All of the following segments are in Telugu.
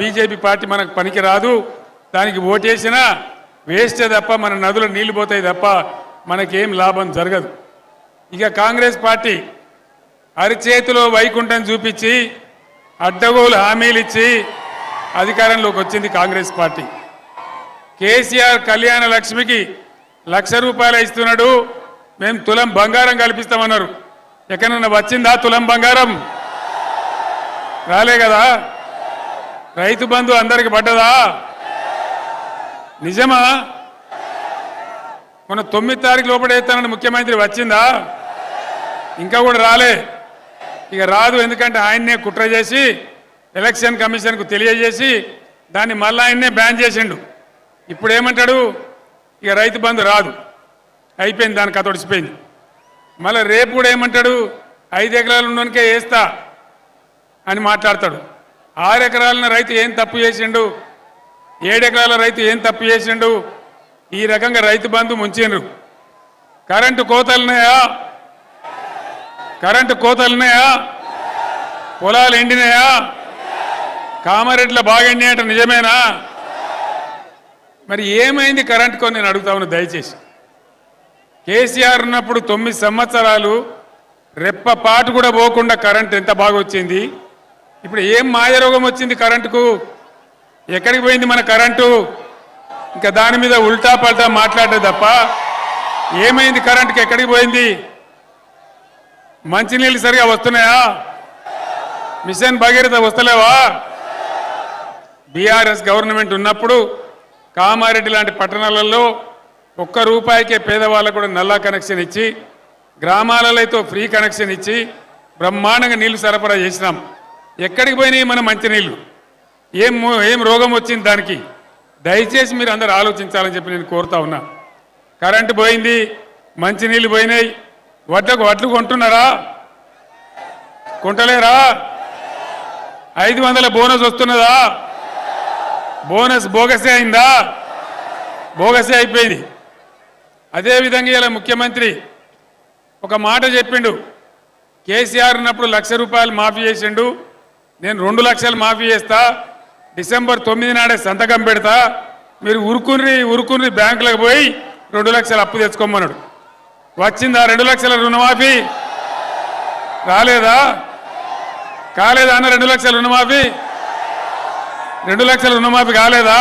బీజేపీ పార్టీ మనకు పనికి రాదు, దానికి ఓటేసినా వేస్టే తప్ప మన నదులు నీళ్లు పోతాయి తప్ప మనకేం లాభం జరగదు. ఇక కాంగ్రెస్ పార్టీ అరిచేతిలో వైకుంఠం చూపించి అడ్డగోలు హామీలు ఇచ్చి అధికారంలోకి వచ్చింది కాంగ్రెస్ పార్టీ. కేసీఆర్ కళ్యాణ లక్ష్మికి ₹1,00,000 ఇస్తున్నాడు, మేము తులం బంగారం కల్పిస్తామన్నారు. ఎక్కడన్నా వచ్చిందా తులం బంగారం? రాలే కదా. రైతు బంధు అందరికి పడ్డదా? నిజమా? మన 9 తారీఖు లోపడేస్తానని ముఖ్యమంత్రి వచ్చిందా? ఇంకా కూడా రాలే. ఇక రాదు, ఎందుకంటే ఆయన్నే కుట్ర చేసి ఎలక్షన్ కమిషన్కు తెలియజేసి దాన్ని మళ్ళీ ఆయన్నే బ్యాన్ చేసిండు. ఇప్పుడు ఏమంటాడు? ఇక రైతు బంధు రాదు, అయిపోయింది, దాని కథ ఒడిచిపోయింది. మళ్ళీ రేపు కూడా ఏమంటాడు? 5 ఎకరాలు ఉన్నోనికే వేస్తా అని మాట్లాడతాడు. 6 ఎకరాల రైతు ఏం తప్పు చేసిండు? 7 ఎకరాల రైతు ఏం తప్పు చేసిండు? ఈ రకంగా రైతు బంధు ముంచిండ్రు. కరెంటు కోతలున్నాయా? పొలాలు ఎండినాయా? కామారెడ్డిలో బాగా ఎండినాయట, నిజమేనా? మరి ఏమైంది కరెంటుకో నేను అడుగుతా ఉన్నా దయచేసి. కేసీఆర్ ఉన్నప్పుడు 9 సంవత్సరాలు రెప్పపాటు కూడా పోకుండా కరెంట్ ఎంత బాగా వచ్చింది. ఇప్పుడు ఏం మాయరోగం వచ్చింది కరెంటుకు? ఎక్కడికి పోయింది మన కరెంటు? ఇంకా దాని మీద ఉల్టా పల్టా మాట్లాడే తప్ప ఏమైంది కరెంటుకి? ఎక్కడికి పోయింది? మంచినీళ్ళు సరిగా వస్తున్నాయా? మిషన్ భగీరథ వస్తలేవా? బీఆర్ఎస్ గవర్నమెంట్ ఉన్నప్పుడు కామారెడ్డి లాంటి పట్టణాలలో ₹1 పేదవాళ్ళకు కూడా నల్లా కనెక్షన్ ఇచ్చి, గ్రామాలలో అయితే ఫ్రీ కనెక్షన్ ఇచ్చి బ్రహ్మాండంగా నీళ్లు సరఫరా చేసినాం. ఎక్కడికి పోయినాయి మన మంచినీళ్ళు? ఏం రోగం వచ్చింది దానికి? దయచేసి మీరు అందరూ ఆలోచించాలని చెప్పి నేను కోరుతా ఉన్నా. కరెంటు పోయింది, మంచినీళ్ళు పోయినాయి, వడ్లు కొంటున్నారా? కొంటలేరా? 500 బోనస్ వస్తున్నదా? బోనస్ బోగసే అయిందా? బోగసే అయిపోయింది. అదేవిధంగా ఇలా ముఖ్యమంత్రి ఒక మాట చెప్పిండు. కేసీఆర్ ఉన్నప్పుడు ₹1,00,000 మాఫీ చేసిండు, నేను 2 లక్షలు మాఫీ చేస్తా, డిసెంబర్ 9 నాడే సంతకం పెడతా, మీరు ఉరుకుని బ్యాంకులకు పోయి 2 లక్షలు అప్పు తెచ్చుకోమన్నాడు. వచ్చిందా 2 లక్షల రుణమాఫీ? రాలేదా? కాలేదా అన్న? 2 లక్షల రుణమాఫీ? 2 లక్షల రుణమాఫీ కాలేదా?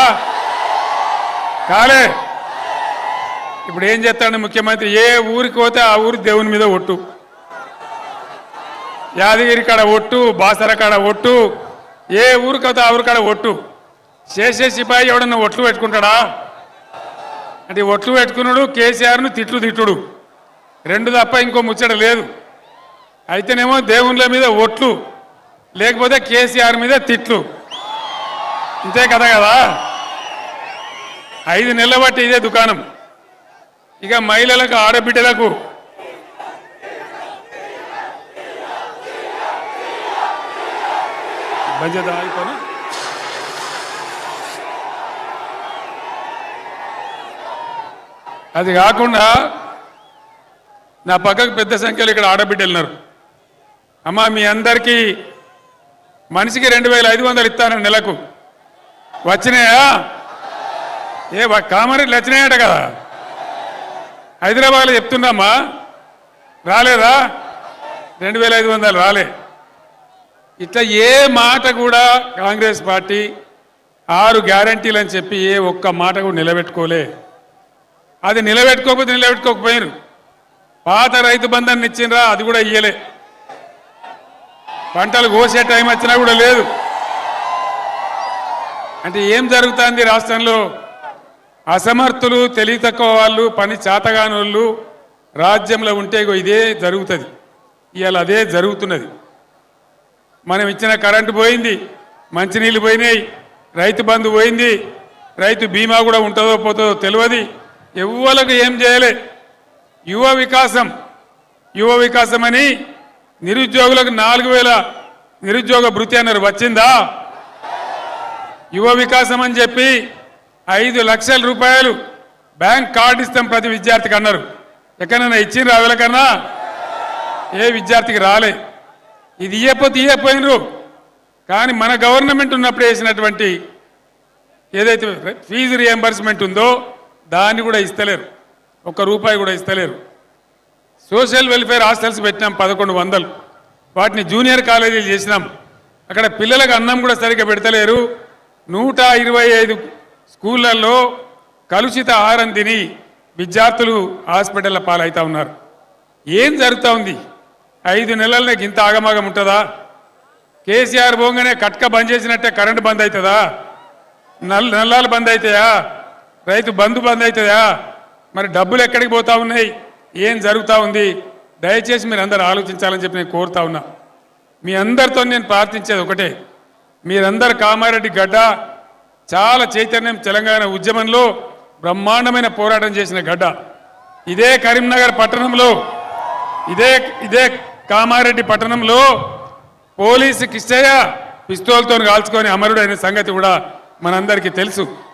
కాలే. ఇప్పుడు ఏం చేస్తాడు ముఖ్యమంత్రి? ఏ ఊరికి పోతే ఆ ఊరి దేవుని మీద ఒట్టు, యాదగిరి కాడ ఒట్టు, బాసర కాడ ఒట్టు, ఏ ఊరికి పోతే ఆ ఊరి కాడ ఒట్టు. చేసే సిపాయి ఎవడన్నా ఒట్లు పెట్టుకుంటాడా? అంటే ఒట్లు పెట్టుకున్నాడు, కేసీఆర్ను తిట్టుడు 2 తప్ప ఇంకో ముచ్చట లేదు. అయితేనేమో దేవుళ్ళ మీద ఒట్లు, లేకపోతే కేసీఆర్ మీద తిట్లు, ఇంతే కదా. 5 నెలల బట్టి ఇదే దుకాణం. ఇక మహిళలకు, ఆడబిడ్డలకు అది కాకుండా నా పక్కకు పెద్ద సంఖ్యలో ఇక్కడ ఆడబిడ్డలు ఉన్నారు. అమ్మా, మీ అందరికీ మనిషికి 2,500 ఇస్తాను నెలకు. వచ్చినాయా? కామారెడ్డిలో వచ్చినాయట కదా, హైదరాబాద్లో చెప్తున్నామా? రాలేదా? 2,500 రాలే. ఇట్లా ఏ మాట కూడా కాంగ్రెస్ పార్టీ 6 గ్యారంటీలు అని చెప్పి ఏ ఒక్క మాట కూడా నిలబెట్టుకోలే. అది నిలబెట్టుకోకపోయారు. పాత రైతు బంధాన్ని ఇచ్చిండ్రా, అది కూడా ఇయ్యలే. పంటలు కోసే టైం వచ్చినా కూడా లేదు. అంటే ఏం జరుగుతుంది రాష్ట్రంలో? అసమర్థులు, తెలివి తక్కువ వాళ్ళు, పని చేతగాని వాళ్ళు రాజ్యంలో ఉంటే ఇదే జరుగుతుంది. ఇవాళ అదే జరుగుతున్నది. మనం ఇచ్చిన కరెంటు పోయింది, మంచినీళ్ళు పోయినాయి, రైతు బంధు పోయింది, రైతు బీమా కూడా ఉంటుందో పోతుందో తెలియదు. ఎవ్వలకు ఏం చేయలే. యువ వికాసం అని నిరుద్యోగులకు 4,000 నిరుద్యోగ భృతి అన్నారు. వచ్చిందా? యువ వికాసం అని చెప్పి ₹5 లక్షల బ్యాంక్ కార్డు ఇస్తాం ప్రతి విద్యార్థికి అన్నారు. ఎక్కడైనా ఇచ్చిండ్రు? ఎవరికన్నా? ఏ విద్యార్థికి రాలే. ఇది ఇయ్యపోయినరు. కానీ మన గవర్నమెంట్ ఉన్నప్పుడు వేసినటువంటి ఏదైతే ఫీజు రియంబర్స్మెంట్ ఉందో దాన్ని కూడా ఇస్తలేరు, ₹1 కూడా ఇస్తలేరు. సోషల్ వెల్ఫేర్ హాస్టల్స్ పెట్టినాం 1100, వాటిని జూనియర్ కాలేజీలు చేసినాం. అక్కడ పిల్లలకు అన్నం కూడా సరిగ్గా పెడతలేరు. 125 స్కూళ్ళల్లో కలుషిత ఆహారం తిని విద్యార్థులు హాస్పిటల్ల పాలవుతా ఉన్నారు. ఏం జరుగుతూ ఉంది? 5 నెలలనే ఇంత ఆగమాగం ఉంటుందా? కేసీఆర్ పోగానే కట్క బంద్ చేసినట్టే కరెంటు బంద్ అవుతుందా? నల్లాలు బంద్ అవుతాయా? రైతు బంధు బంద్ అవుతాయా? మరి డబ్బులు ఎక్కడికి పోతా ఉన్నాయి? ఏం జరుగుతూ ఉంది? దయచేసి మీరు అందరూ ఆలోచించాలని చెప్పి నేను కోరుతా ఉన్నా. మీ అందరితో నేను ప్రార్థించేది ఒకటే, మీరందరు కామారెడ్డి గడ్డ చాలా చైతన్యం, తెలంగాణ ఉద్యమంలో బ్రహ్మాండమైన పోరాటం చేసిన గడ్డ. ఇదే కరీంనగర్ పట్టణంలో, ఇదే కామారెడ్డి పట్టణంలో పోలీసు కిష్టయ్య పిస్తోల్తో కాల్చుకొని అమరుడైన సంగతి కూడా మనందరికీ తెలుసు.